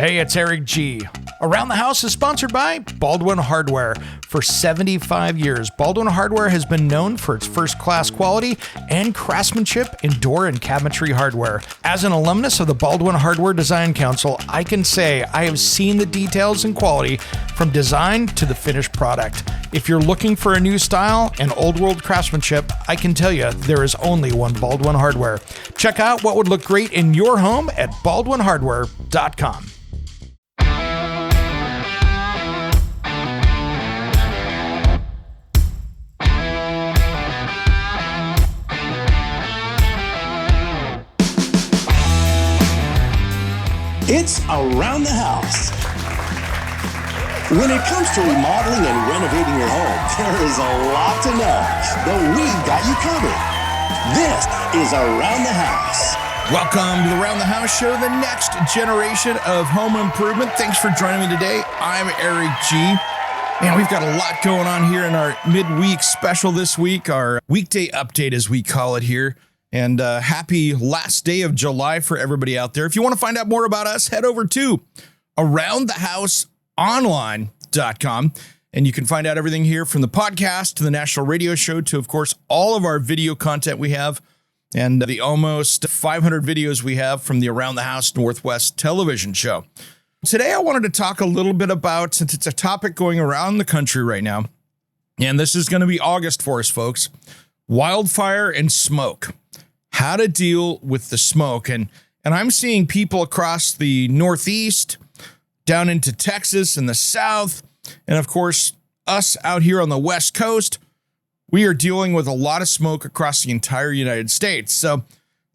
Hey, it's Eric G. Around the House is sponsored by Baldwin Hardware. For 75 years, Baldwin Hardware has been known for its first-class quality and craftsmanship in door and cabinetry hardware. As an alumnus of the Baldwin Hardware Design Council, I can say I have seen the details and quality from design to the finished product. If you're looking for a new style and old-world craftsmanship, I can tell you there is only one Baldwin Hardware. Check out what would look great in your home at baldwinhardware.com. It's Around the House. When it comes to remodeling and renovating your home, there is a lot to know, but we've got you covered. This is Around the House. Welcome to the Around the House show, the next generation of home improvement. Thanks for joining me today. I'm Eric G. Man, we've got a lot going on here in our midweek special this week, our weekday update as we call it here. And happy last day of July for everybody out there. If you want to find out more about us, head over to aroundthehouseonline.com. And you can find out everything here from the podcast to the national radio show to, of course, all of our video content we have and the almost 500 videos we have from the Around the House Northwest television show. Today, I wanted to talk a little bit about, since it's a topic going around the country right now, and this is going to be August for us, folks, wildfire and smoke. How to deal with the smoke. And I'm seeing people across the Northeast, down into Texas and the South, and of course, us out here on the West Coast, we are dealing with a lot of smoke across the entire United States. So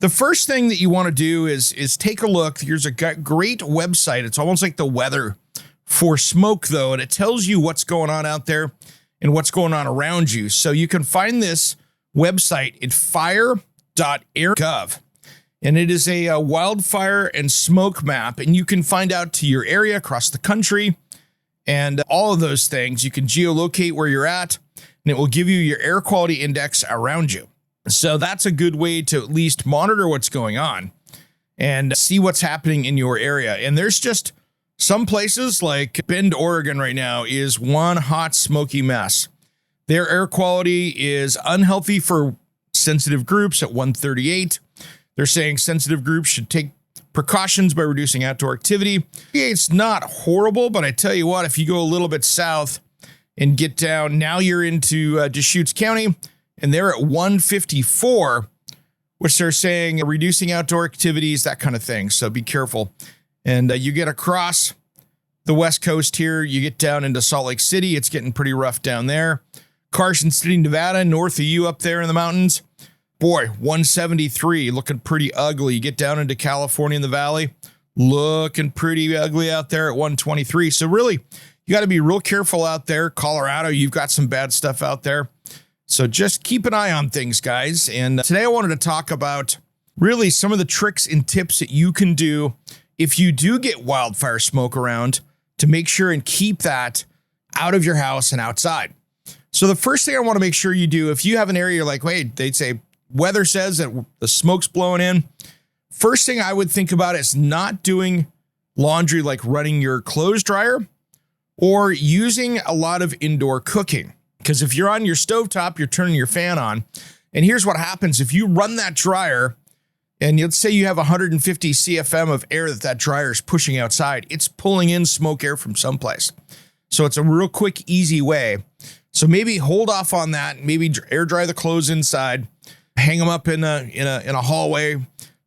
the first thing that you want to do is take a look. Here's a great website. It's almost like the weather for smoke, though, and it tells you what's going on out there and what's going on around you. So you can find this website at fire.air.gov, and it is a wildfire and smoke map, and you can find out to your area across the country and all of those things. You can geolocate where you're at, and it will give you your air quality index around you. So that's a good way to at least monitor what's going on and see what's happening in your area. And there's just some places like Bend, Oregon right now is one hot, smoky mess. Their air quality is unhealthy for sensitive groups at 138. They're saying sensitive groups should take precautions by reducing outdoor activity. It's not horrible, but I tell you what, if you go a little bit south and get down, now you're into Deschutes County, and they're at 154, which they're saying reducing outdoor activities, that kind of thing. So be careful. And you get across the West Coast here, you get down into Salt Lake City, it's getting pretty rough down there. Carson City, Nevada, north of you up there in the mountains. Boy, 173, looking pretty ugly. You get down into California in the valley, looking pretty ugly out there at 123. So really, you got to be real careful out there. Colorado, you've got some bad stuff out there. So just keep an eye on things, guys. And today I wanted to talk about really some of the tricks and tips that you can do if you do get wildfire smoke around to make sure and keep that out of your house and outside. So the first thing I want to make sure you do, if you have an area like, wait, they'd say weather says that the smoke's blowing in. First thing I would think about is not doing laundry, like running your clothes dryer or using a lot of indoor cooking. Because if you're on your stovetop, you're turning your fan on. And here's what happens. If you run that dryer and let's say you have 150 CFM of air that dryer is pushing outside, it's pulling in smoke air from someplace. So it's a real quick, easy way. So maybe hold off on that. Maybe air dry the clothes inside, hang them up in a hallway.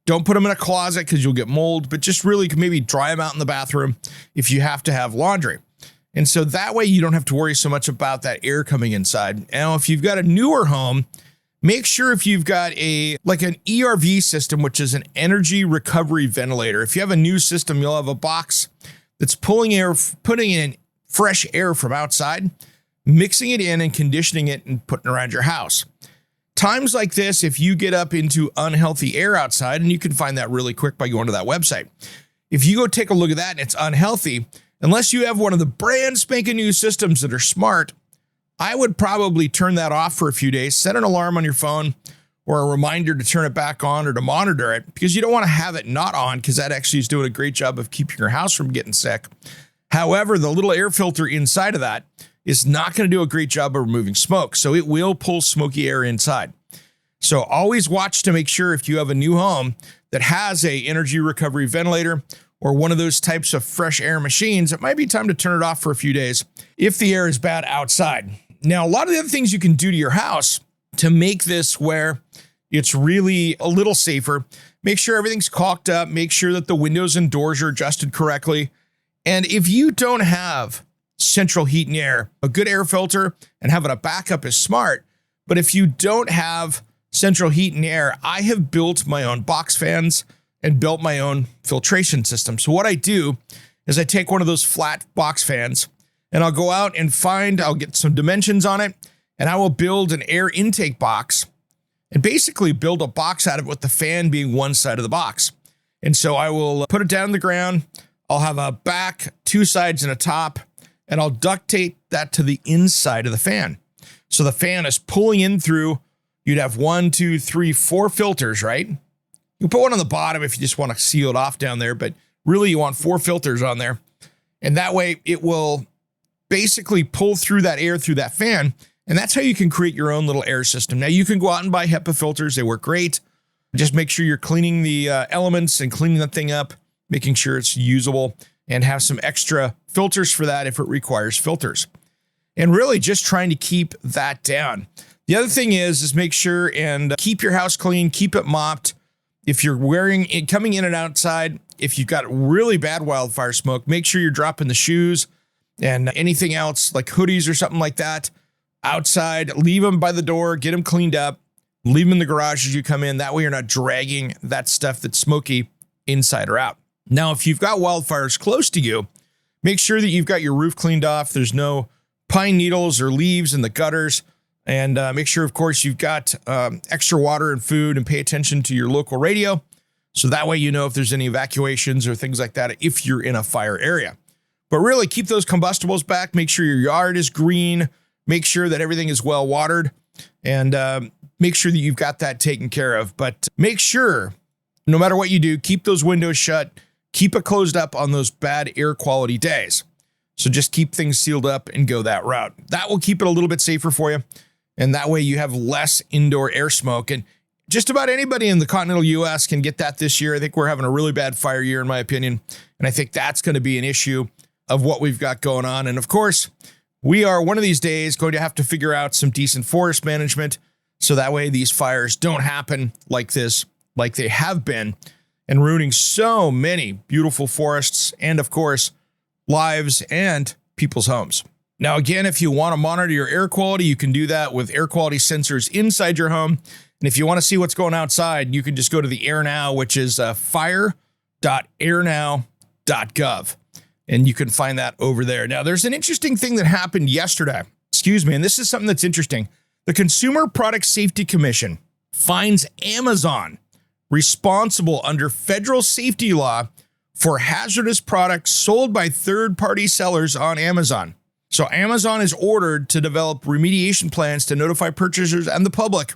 Don't put them in a closet because you'll get mold, but just really maybe dry them out in the bathroom if you have to have laundry. And so that way you don't have to worry so much about that air coming inside. Now, if you've got a newer home, make sure if you've got an ERV system, which is an energy recovery ventilator. If you have a new system, you'll have a box that's pulling air, putting in fresh air from outside, mixing it in and conditioning it and putting it around your house. Times like this, if you get up into unhealthy air outside, and you can find that really quick by going to that website. If you go take a look at that and it's unhealthy, unless you have one of the brand spanking new systems that are smart, I would probably turn that off for a few days, set an alarm on your phone or a reminder to turn it back on or to monitor it, because you don't want to have it not on, because that actually is doing a great job of keeping your house from getting sick. However, the little air filter inside of that is not going to do a great job of removing smoke. So it will pull smoky air inside. So always watch to make sure if you have a new home that has a energy recovery ventilator or one of those types of fresh air machines, it might be time to turn it off for a few days if the air is bad outside. Now, a lot of the other things you can do to your house to make this where it's really a little safer, make sure everything's caulked up, make sure that the windows and doors are adjusted correctly. And if you don't have central heat and air, a good air filter and having a backup is smart. But if you don't have central heat and air, I have built my own box fans and built my own filtration system. So what I do is I take one of those flat box fans and I'll go out and I'll get some dimensions on it, and I will build an air intake box and basically build a box out of it with the fan being one side of the box. And so I will put it down on the ground. I'll have a back, two sides, and a top, and I'll duct tape that to the inside of the fan. So the fan is pulling in through. You'd have 1, 2, 3, 4 filters, right? You put one on the bottom if you just want to seal it off down there, but really you want 4 filters on there. And that way it will basically pull through that air through that fan. And that's how you can create your own little air system. Now you can go out and buy HEPA filters. They work great. Just make sure you're cleaning the elements and cleaning that thing up, making sure it's usable, and have some extra filters for that if it requires filters. And really just trying to keep that down. The other thing is make sure and keep your house clean, keep it mopped. If you're coming in and outside, if you've got really bad wildfire smoke, make sure you're dropping the shoes and anything else like hoodies or something like that outside. Leave them by the door, get them cleaned up, leave them in the garage as you come in. That way you're not dragging that stuff that's smoky inside or out. Now, if you've got wildfires close to you, make sure that you've got your roof cleaned off. There's no pine needles or leaves in the gutters. And make sure, of course, you've got extra water and food, and pay attention to your local radio. So that way you know if there's any evacuations or things like that if you're in a fire area. But really keep those combustibles back. Make sure your yard is green. Make sure that everything is well watered. And make sure that you've got that taken care of. But make sure, no matter what you do, keep those windows shut. Keep it closed up on those bad air quality days. So just keep things sealed up and go that route. That will keep it a little bit safer for you. And that way you have less indoor air smoke. And just about anybody in the continental U.S. can get that this year. I think we're having a really bad fire year, in my opinion. And I think that's going to be an issue of what we've got going on. And of course, we are one of these days going to have to figure out some decent forest management. So that way these fires don't happen like this, like they have been, and ruining so many beautiful forests and, of course, lives and people's homes. Now, again, if you want to monitor your air quality, you can do that with air quality sensors inside your home. And if you want to see what's going outside, you can just go to the Air Now, which is fire.airnow.gov. And you can find that over there. Now, there's an interesting thing that happened yesterday. And this is something that's interesting. The Consumer Product Safety Commission finds Amazon responsible under federal safety law for hazardous products sold by third-party sellers on Amazon. So Amazon is ordered to develop remediation plans to notify purchasers and the public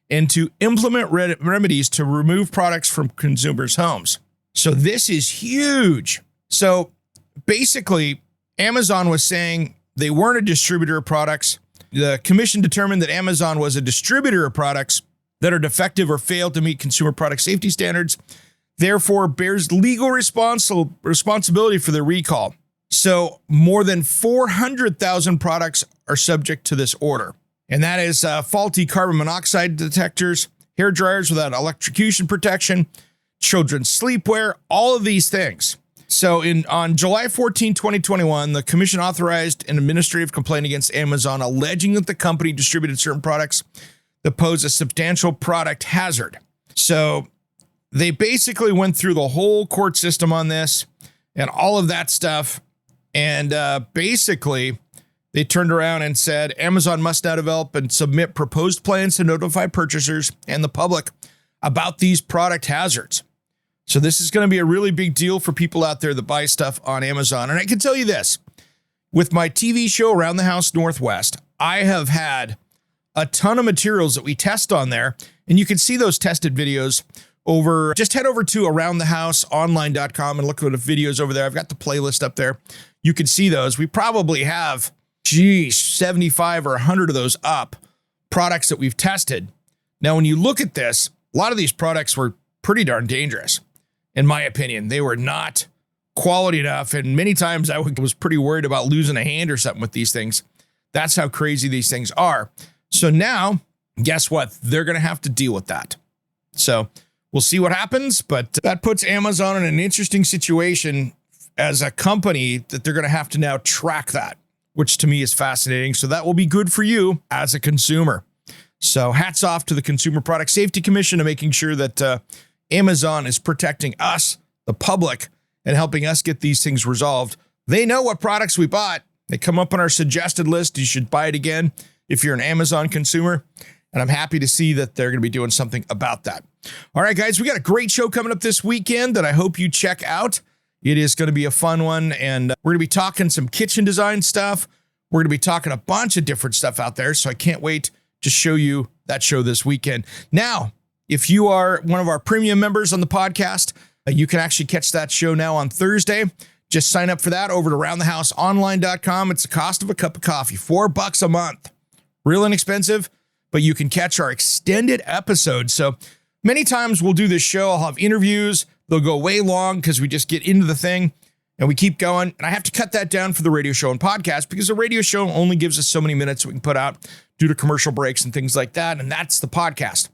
and to implement remedies to remove products from consumers' homes. So this is huge. So basically, Amazon was saying they weren't a distributor of products. The commission determined that Amazon was a distributor of products that are defective or fail to meet consumer product safety standards, therefore bears legal responsibility for their recall. So more than 400,000 products are subject to this order. And that is faulty carbon monoxide detectors, hair dryers without electrocution protection, children's sleepwear, all of these things. So on July 14, 2021, the commission authorized an administrative complaint against Amazon alleging that the company distributed certain products that pose a substantial product hazard. So they basically went through the whole court system on this and all of that stuff. And basically, they turned around and said, Amazon must now develop and submit proposed plans to notify purchasers and the public about these product hazards. So this is going to be a really big deal for people out there that buy stuff on Amazon. And I can tell you this, with my TV show Around the House Northwest, I have had a ton of materials that we test on there. And you can see those tested videos just head over to aroundthehouseonline.com and look at the videos over there. I've got the playlist up there. You can see those. We probably have, 75 or 100 of those up, products that we've tested. Now, when you look at this, a lot of these products were pretty darn dangerous, in my opinion. They were not quality enough. And many times I was pretty worried about losing a hand or something with these things. That's how crazy these things are. So now, guess what? They're going to have to deal with that. So we'll see what happens, but that puts Amazon in an interesting situation as a company that they're going to have to now track that, which to me is fascinating. So that will be good for you as a consumer. So hats off to the Consumer Product Safety Commission and making sure that Amazon is protecting us, the public, and helping us get these things resolved. They know what products we bought. They come up on our suggested list. You should buy it again if you're an Amazon consumer. And I'm happy to see that they're going to be doing something about that. All right, guys, we got a great show coming up this weekend that I hope you check out. It is going to be a fun one. And we're going to be talking some kitchen design stuff. We're going to be talking a bunch of different stuff out there. So I can't wait to show you that show this weekend. Now, if you are one of our premium members on the podcast, you can actually catch that show now on Thursday. Just sign up for that over to roundthehouseonline.com. It's the cost of a cup of coffee, $4 a month. Real inexpensive, but you can catch our extended episodes. So many times we'll do this show. I'll have interviews. They'll go way long because we just get into the thing and we keep going. And I have to cut that down for the radio show and podcast because the radio show only gives us so many minutes we can put out due to commercial breaks and things like that. And that's the podcast.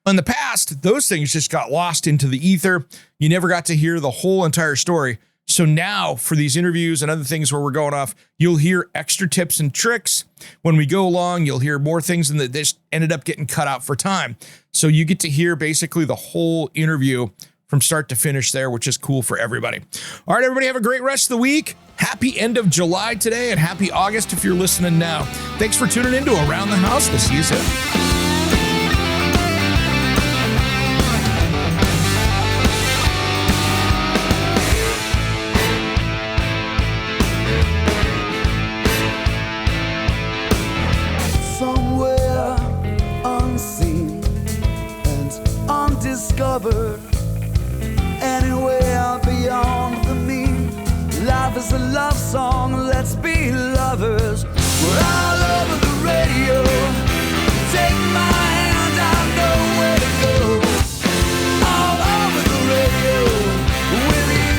In the past, those things just got lost into the ether. You never got to hear the whole entire story. So now for these interviews and other things where we're going off, you'll hear extra tips and tricks. When we go along, you'll hear more things than that just ended up getting cut out for time. So you get to hear basically the whole interview from start to finish there, which is cool for everybody. All right, everybody, have a great rest of the week. Happy end of July today and happy August if you're listening now. Thanks for tuning in to Around the House. We'll see you soon. Anywhere beyond the mean, life is a love song, let's be lovers. We're all over the radio, take my hand, I know where to go. All over the radio with you.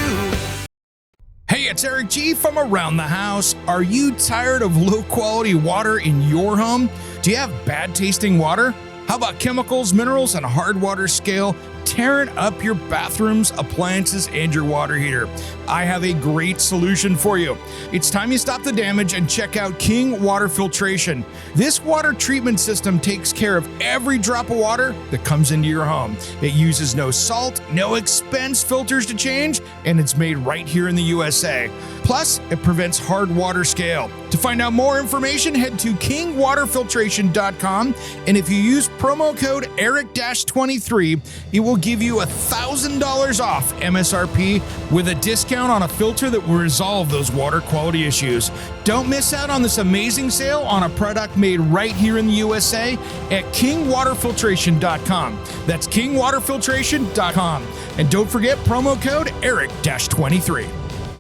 Hey, it's Eric G from Around the House. Are you tired of low quality water in your home? Do you have bad tasting water? How about chemicals, minerals, and hard water scale tearing up your bathrooms, appliances, and your water heater? I have a great solution for you. It's time you stop the damage and check out King Water Filtration. This water treatment system takes care of every drop of water that comes into your home. It uses no salt, no expense filters to change, and it's made right here in the USA. Plus, it prevents hard water scale. To find out more information, head to kingwaterfiltration.com, and if you use promo code ERIC-23, it will give you $1,000 off MSRP with a discount on a filter that will resolve those water quality issues. Don't miss out on this amazing sale on a product made right here in the USA at kingwaterfiltration.com. That's kingwaterfiltration.com. And don't forget promo code ERIC-23.